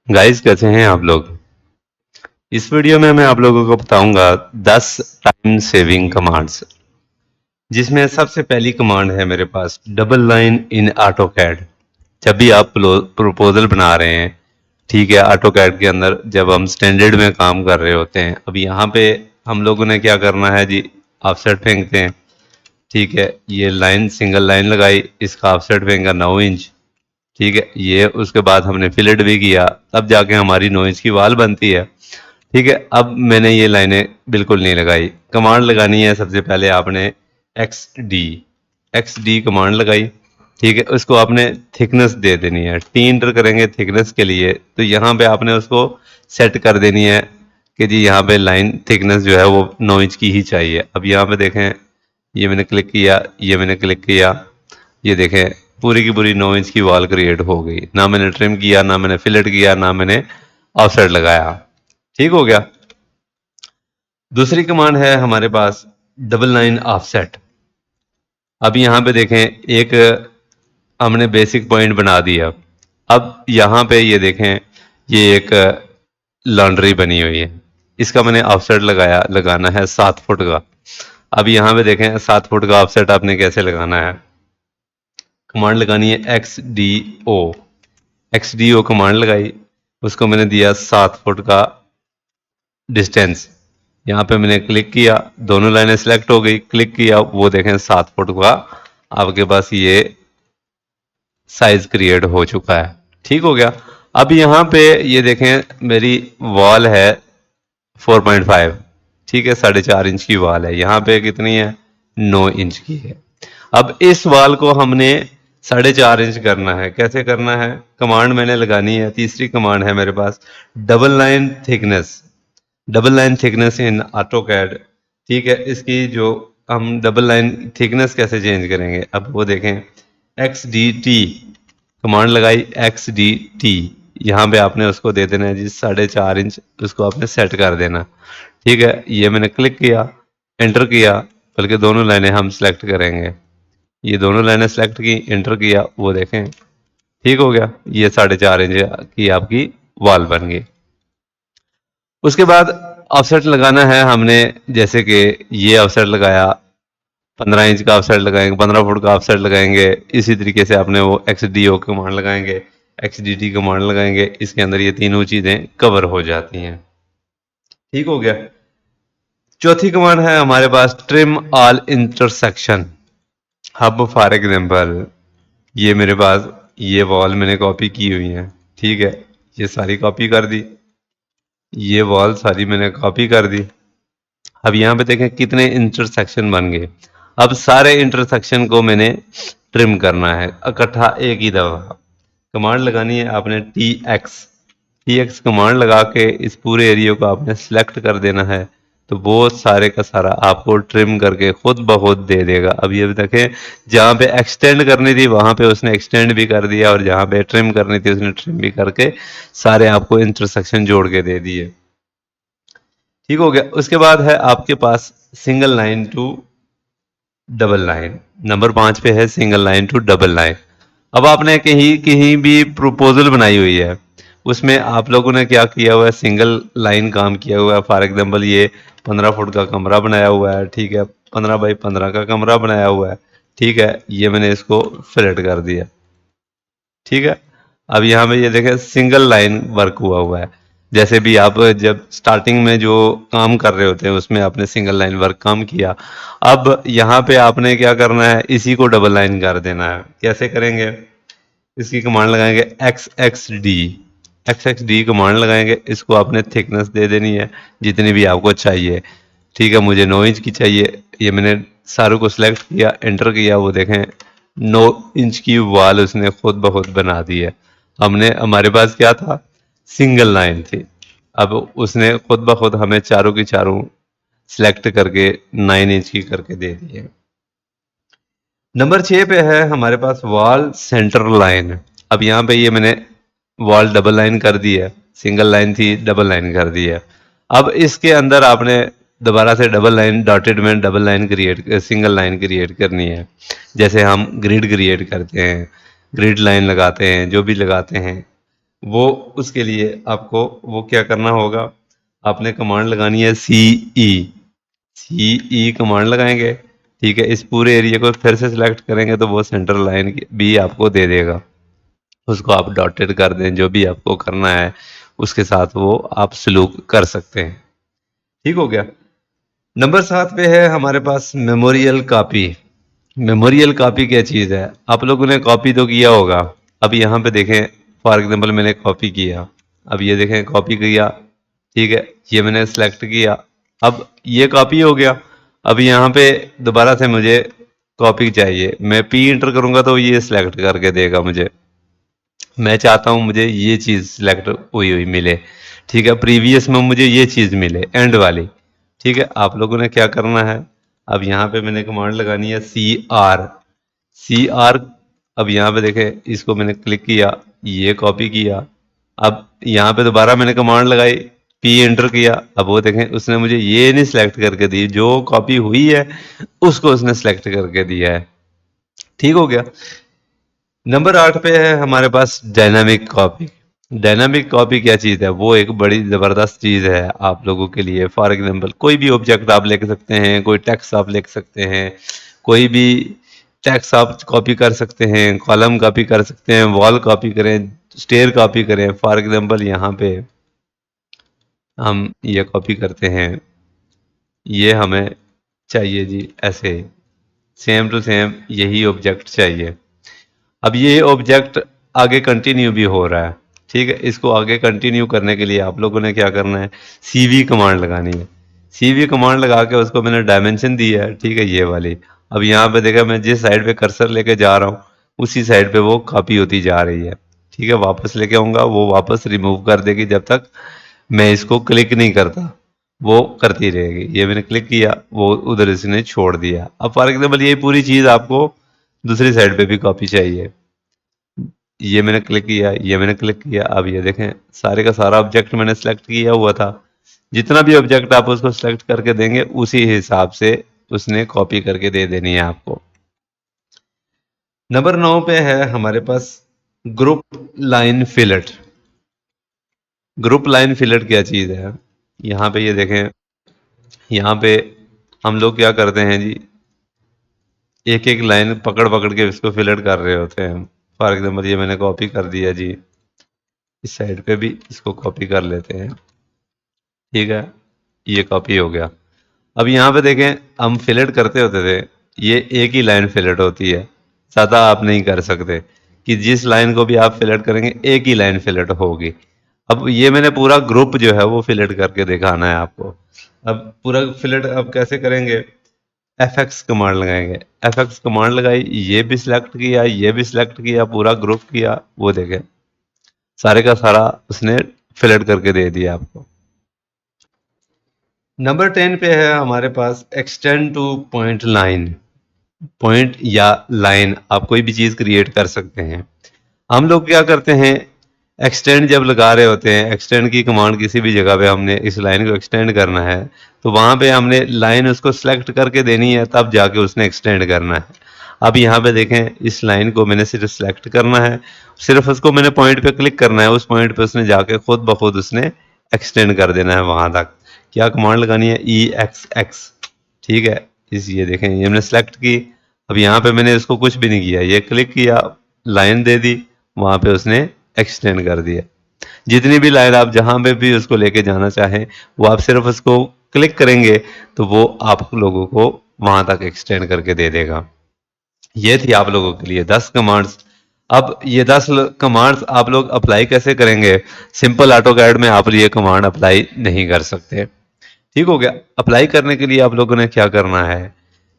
Guys, कैसे हैं आप लोग। इस वीडियो में मैं आप लोगों को बताऊंगा 10 टाइम सेविंग कमांड्स, जिसमें सबसे पहली कमांड है मेरे पास double line in AutoCAD. जब भी आप प्रपोजल बना रहे हैं, ठीक है, ऑटो कैड के अंदर जब हम स्टैंडर्ड में काम कर रहे होते हैं, अब यहाँ पे हम लोगों ने क्या करना है जी, ऑफसेट फेंकते हैं। ठीक है, ये लाइन सिंगल लाइन लगाई, इसका ऑफसेट फेंका 9 इंच। ठीक है, ये उसके बाद हमने फिलेट भी किया, तब जाके हमारी 9 इंच की वाल बनती है। ठीक है, अब मैंने ये लाइनें बिल्कुल नहीं लगाई। कमांड लगानी है, सबसे पहले आपने एक्स डी कमांड लगाई। ठीक है, उसको आपने थिकनेस दे देनी है। टी इंटर करेंगे थिकनेस के लिए, तो यहाँ पे आपने उसको सेट कर देनी है कि जी यहाँ पे लाइन थिकनेस जो है वो 9 इंच की ही चाहिए। अब यहाँ पे देखें, ये मैंने क्लिक किया, ये मैंने क्लिक किया, ये देखें पूरी की पूरी 9 इंच की वॉल क्रिएट हो गई। ना मैंने ट्रिम किया, ना मैंने फिलेट किया, ना मैंने ऑफसेट लगाया। ठीक हो गया। दूसरी कमांड है हमारे पास डबल लाइन ऑफसेट। अब यहाँ पे देखें, एक हमने बेसिक पॉइंट बना दिया। अब यहाँ पे ये देखें, ये एक लॉन्ड्री बनी हुई है, इसका मैंने ऑफसेट लगाना है 7 फुट का। अब यहाँ पे देखें 7 फुट का ऑफसेट आपने कैसे लगाना है। कमांड लगानी है एक्स डी ओ कमांड लगाई, उसको मैंने दिया 7 फुट का डिस्टेंस। यहाँ पे मैंने क्लिक किया, दोनों लाइनें सेलेक्ट हो गई, क्लिक किया, वो देखें 7 फुट का आपके पास ये साइज क्रिएट हो चुका है। ठीक हो गया। अब यहाँ पे ये देखें मेरी वॉल है 4.5। ठीक है, 4.5 इंच की वॉल है। यहाँ पे कितनी है, 9 इंच की है। अब इस वॉल को हमने 4.5 इंच करना है। कैसे करना है, कमांड मैंने लगानी है, तीसरी कमांड है मेरे पास डबल लाइन थिकनेस इन ऑटो कैड। ठीक है, इसकी जो हम डबल लाइन थिकनेस कैसे चेंज करेंगे, अब वो देखें, एक्स डी टी कमांड लगाई, एक्स डी टी, यहाँ पे आपने उसको दे देना है जी 4.5 इंच, उसको आपने सेट कर देना। ठीक है, ये मैंने क्लिक किया, एंटर किया, बल्कि दोनों लाइनें हम सेलेक्ट करेंगे। ये दोनों लाइनें सेलेक्ट की, एंटर किया, वो देखें ठीक हो गया, ये 4.5 इंच की आपकी वॉल बन गई। उसके बाद ऑफसेट लगाना है हमने, जैसे कि ये ऑफसेट लगाया, 15 इंच का ऑफसेट लगाएंगे, 15 फुट का ऑफसेट लगाएंगे। इसी तरीके से आपने वो एक्स डी ओ कमांड लगाएंगे, एक्स डी टी कमांड लगाएंगे, इसके अंदर ये तीनों चीज़ें कवर हो जाती हैं। ठीक हो गया। चौथी कमांड है हमारे पास ट्रिम ऑल इंटरसेक्शन। अब फॉर एग्जाम्पल, ये मेरे पास ये वॉल मैंने कॉपी की हुई है। ठीक है, ये सारी कॉपी कर दी, ये वॉल सारी मैंने कॉपी कर दी। अब यहाँ पे देखें कितने इंटरसेक्शन बन गए। अब सारे इंटरसेक्शन को मैंने ट्रिम करना है इकट्ठा एक ही दफा। कमांड लगानी है आपने टी एक्स कमांड लगा के इस पूरे एरिया को आपने सेलेक्ट कर देना है, तो वो सारे का सारा आपको ट्रिम करके खुद ब खुद दे देगा। अब ये देखें, जहाँ पे एक्सटेंड करनी थी वहां पे उसने एक्सटेंड भी कर दिया, और जहाँ पे ट्रिम करनी थी उसने ट्रिम भी करके सारे आपको इंटरसेक्शन जोड़ के दे दिए। ठीक हो गया। उसके बाद है आपके पास single line to double line. Number 5 पे है single line to double line. अब आपने कहीं कहीं भी प्रपोजल बनाई हुई है, उसमें आप लोगों ने क्या किया हुआ है, सिंगल लाइन काम किया हुआ है। फॉर एग्जांपल ये 15 फुट का कमरा बनाया हुआ है। ठीक है, 15 बाई 15 का कमरा बनाया हुआ है। ठीक है, ये मैंने इसको फिलेट कर दिया। ठीक है, अब यहाँ पे ये देखें सिंगल लाइन वर्क हुआ है। जैसे भी आप जब स्टार्टिंग में जो काम कर रहे होते हैं उसमें आपने सिंगल लाइन वर्क काम किया। अब यहाँ पे आपने क्या करना है, इसी को डबल लाइन कर देना है। कैसे करेंगे, इसकी कमांड लगाएंगे एक्स एक्स डी कमांड लगाएंगे, इसको आपने थिकनेस दे देनी है जितनी भी आपको चाहिए। ठीक है, मुझे 9 इंच की चाहिए, ये मैंने सारों को सिलेक्ट किया, एंटर किया, वो देखें 9 इंच की वॉल उसने खुद ब खुद बना दी है। हमने हमारे पास क्या था, सिंगल लाइन थी, अब उसने खुद ब खुद हमें चारों की चारों सिलेक्ट करके 9 इंच की करके दे दी है। नंबर 6 पे है हमारे पास वॉल सेंटर लाइन। अब यहाँ पे ये मैंने वॉल डबल लाइन कर दी है, सिंगल लाइन थी डबल लाइन कर दी है। अब इसके अंदर आपने दोबारा से डबल लाइन डॉटेड में double line create single line create करनी है। जैसे हम ग्रिड क्रिएट करते हैं, ग्रिड लाइन लगाते हैं, जो भी लगाते हैं, वो उसके लिए आपको वो क्या करना होगा, आपने कमांड लगानी है सी ई कमांड लगाएंगे। ठीक है, इस पूरे एरिया को फिर से सिलेक्ट करेंगे तो वो सेंटर लाइन भी आपको दे देगा। उसको आप डॉटेड कर दें, जो भी आपको करना है उसके साथ वो आप सलूक कर सकते हैं। ठीक हो गया। नंबर 7 पे है हमारे पास मेमोरियल कॉपी। मेमोरियल कॉपी क्या चीज़ है, आप लोगों ने कॉपी तो किया होगा। अब यहाँ पे देखें, फॉर एग्जांपल मैंने कॉपी किया, अब ये देखें कॉपी किया, ठीक है, ये मैंने सेलेक्ट किया, अब ये कॉपी हो गया। अब यहाँ पे दोबारा से मुझे कॉपी चाहिए, मैं पी इंटर करूंगा तो ये सिलेक्ट करके देगा मुझे। मैं चाहता हूं मुझे ये चीज़ सिलेक्ट हुई हुई मिले, ठीक है, प्रीवियस में मुझे ये चीज़ मिले एंड वाली। ठीक है, आप लोगों ने क्या करना है, अब यहाँ पे मैंने कमांड लगानी है सी आर। अब यहाँ पे देखें, इसको मैंने क्लिक किया, ये कॉपी किया, अब यहाँ पे दोबारा मैंने कमांड लगाई, पी एंटर किया, अब वो देखें उसने मुझे ये नहीं सिलेक्ट करके दी, जो कॉपी हुई है उसको उसने सिलेक्ट करके दिया है। ठीक हो गया। नंबर 8 पे है हमारे पास डायनामिक कॉपी। डायनामिक कॉपी क्या चीज़ है, वो एक बड़ी ज़बरदस्त चीज़ है आप लोगों के लिए। फॉर एग्जांपल कोई भी ऑब्जेक्ट आप लिख सकते हैं, कोई टेक्स्ट आप लिख सकते हैं, कोई भी टेक्स्ट आप कॉपी कर सकते हैं, कॉलम कॉपी कर सकते हैं, वॉल कॉपी करें, स्टेयर कॉपी करें। फॉर एग्जांपल यहाँ पे हम ये कॉपी करते हैं, ये हमें चाहिए जी ऐसे सेम टू सेम यही ऑब्जेक्ट चाहिए। अब ये ऑब्जेक्ट आगे कंटिन्यू भी हो रहा है। ठीक है, इसको आगे कंटिन्यू करने के लिए आप लोगों ने क्या करना है, सीवी कमांड लगानी है। सीवी कमांड लगा के उसको मैंने डायमेंशन दी है, ठीक है, ये वाली। अब यहाँ पे देखा, मैं जिस साइड पे कर्सर लेके जा रहा हूँ उसी साइड पे वो कॉपी होती जा रही है। ठीक है, वापस लेके आऊँगा, वो वापस रिमूव कर देगी जब तक मैं इसको क्लिक नहीं करता, वो करती रहेगी। ये मैंने क्लिक किया, वो उधर इसने छोड़ दिया। अब फॉर एग्जाम्पल ये पूरी चीज़ आपको दूसरी साइड पे भी कॉपी चाहिए, ये मैंने क्लिक किया, ये मैंने क्लिक किया, अब ये देखें सारे का सारा ऑब्जेक्ट मैंने सेलेक्ट किया हुआ था। जितना भी ऑब्जेक्ट आप उसको सेलेक्ट करके देंगे उसी हिसाब से उसने कॉपी करके दे देनी है आपको। नंबर 9 पे है हमारे पास group line fillet. Group line fillet क्या चीज़ है, यहाँ पे ये देखें, यहाँ पे हम लोग क्या करते हैं जी, एक एक लाइन पकड़ पकड़ के इसको फिलेट कर रहे होते हैं। फॉर एग्जाम्पल ये मैंने कॉपी कर दिया जी, इस साइड पे भी इसको कॉपी कर लेते हैं। ठीक है, ये कॉपी हो गया। अब यहाँ पे देखें, हम फिलेट करते होते थे, ये एक ही लाइन फिलेट होती है, ज़्यादा आप नहीं कर सकते, कि जिस लाइन को भी आप फिलेट करेंगे एक ही लाइन फिलेट होगी। अब ये मैंने पूरा ग्रुप जो है वो फिलेट करके दिखाना है आपको। अब पूरा फिलेट अब कैसे करेंगे, एफ एक्स कमांड लगाएंगे, एफ एक्स कमांड लगाई, ये भी सिलेक्ट किया, ये भी सिलेक्ट किया, पूरा ग्रुप किया, वो देखें सारे का सारा उसने फिलेट करके दे दिया आपको। नंबर 10 पे है हमारे पास extend to point line. Point या लाइन आप कोई भी चीज़ क्रिएट कर सकते हैं। हम लोग क्या करते हैं, एक्सटेंड जब लगा रहे होते हैं, एक्सटेंड की कमांड किसी भी जगह पे हमने इस लाइन को एक्सटेंड करना है तो वहाँ पे हमने लाइन उसको सेलेक्ट करके देनी है, तब जाके उसने एक्सटेंड करना है। अब यहाँ पे देखें, इस लाइन को मैंने सिर्फ सेलेक्ट करना है, सिर्फ उसको मैंने पॉइंट पे क्लिक करना है, उस पॉइंट पे उसने जाके खुद ब खुद उसने एक्सटेंड कर देना है वहाँ तक। क्या कमांड लगानी है, ई एक्स एक्स। ठीक है, इस ये देखें, ये मैंने सेलेक्ट की, अब यहाँ पे मैंने इसको कुछ भी नहीं किया, ये क्लिक किया, लाइन दे दी, वहाँ पे उसने एक्सटेंड कर दिया। जितनी भी लाइन आप जहाँ पे भी उसको लेके जाना चाहें, वो आप सिर्फ उसको क्लिक करेंगे तो वो आप लोगों को वहाँ तक एक्सटेंड करके दे देगा। ये थी आप लोगों के लिए 10 कमांड्स। अब ये 10 कमांड्स आप लोग अप्लाई कैसे करेंगे, सिंपल ऑटो कैड में आप ये कमांड अप्लाई नहीं कर सकते। ठीक हो गया। अप्लाई करने के लिए आप लोगों ने क्या करना है,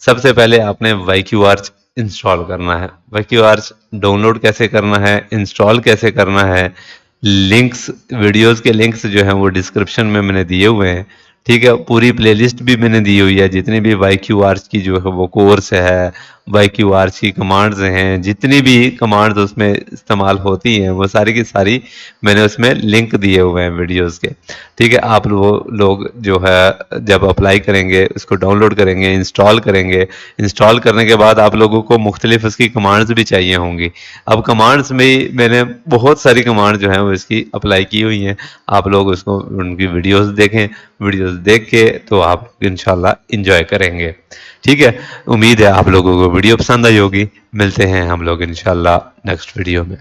सबसे पहले आपने YQArch इंस्टॉल करना है। YQArch डाउनलोड कैसे करना है, इंस्टॉल कैसे करना है, लिंक्स, वीडियोस के लिंक्स जो हैं वो डिस्क्रिप्शन में मैंने दिए हुए हैं। ठीक है, पूरी प्लेलिस्ट भी मैंने दी हुई है, जितनी भी YQArch की जो है वो कोर्स है YQRC कमांड्स हैं, जितनी भी कमांड्स उसमें इस्तेमाल होती हैं वो सारी की सारी मैंने उसमें लिंक दिए हुए हैं वीडियोस के। ठीक है, आप लोग जो है जब अप्लाई करेंगे उसको डाउनलोड करेंगे, इंस्टॉल करेंगे, इंस्टॉल करने के बाद आप लोगों को मुख्तलिफ उसकी कमांड्स भी चाहिए होंगी। अब कमांड्स में मैंने बहुत सारी कमांड जो हैं वो इसकी अप्लाई की हुई हैं, आप लोग उसको उनकी वीडियोस देखें, वीडियोस देख के तो आप इंशाल्लाह इंजॉय करेंगे। ठीक है, उम्मीद है आप लोगों को वीडियो पसंद आई होगी। मिलते हैं हम लोग इंशाल्लाह नेक्स्ट वीडियो में।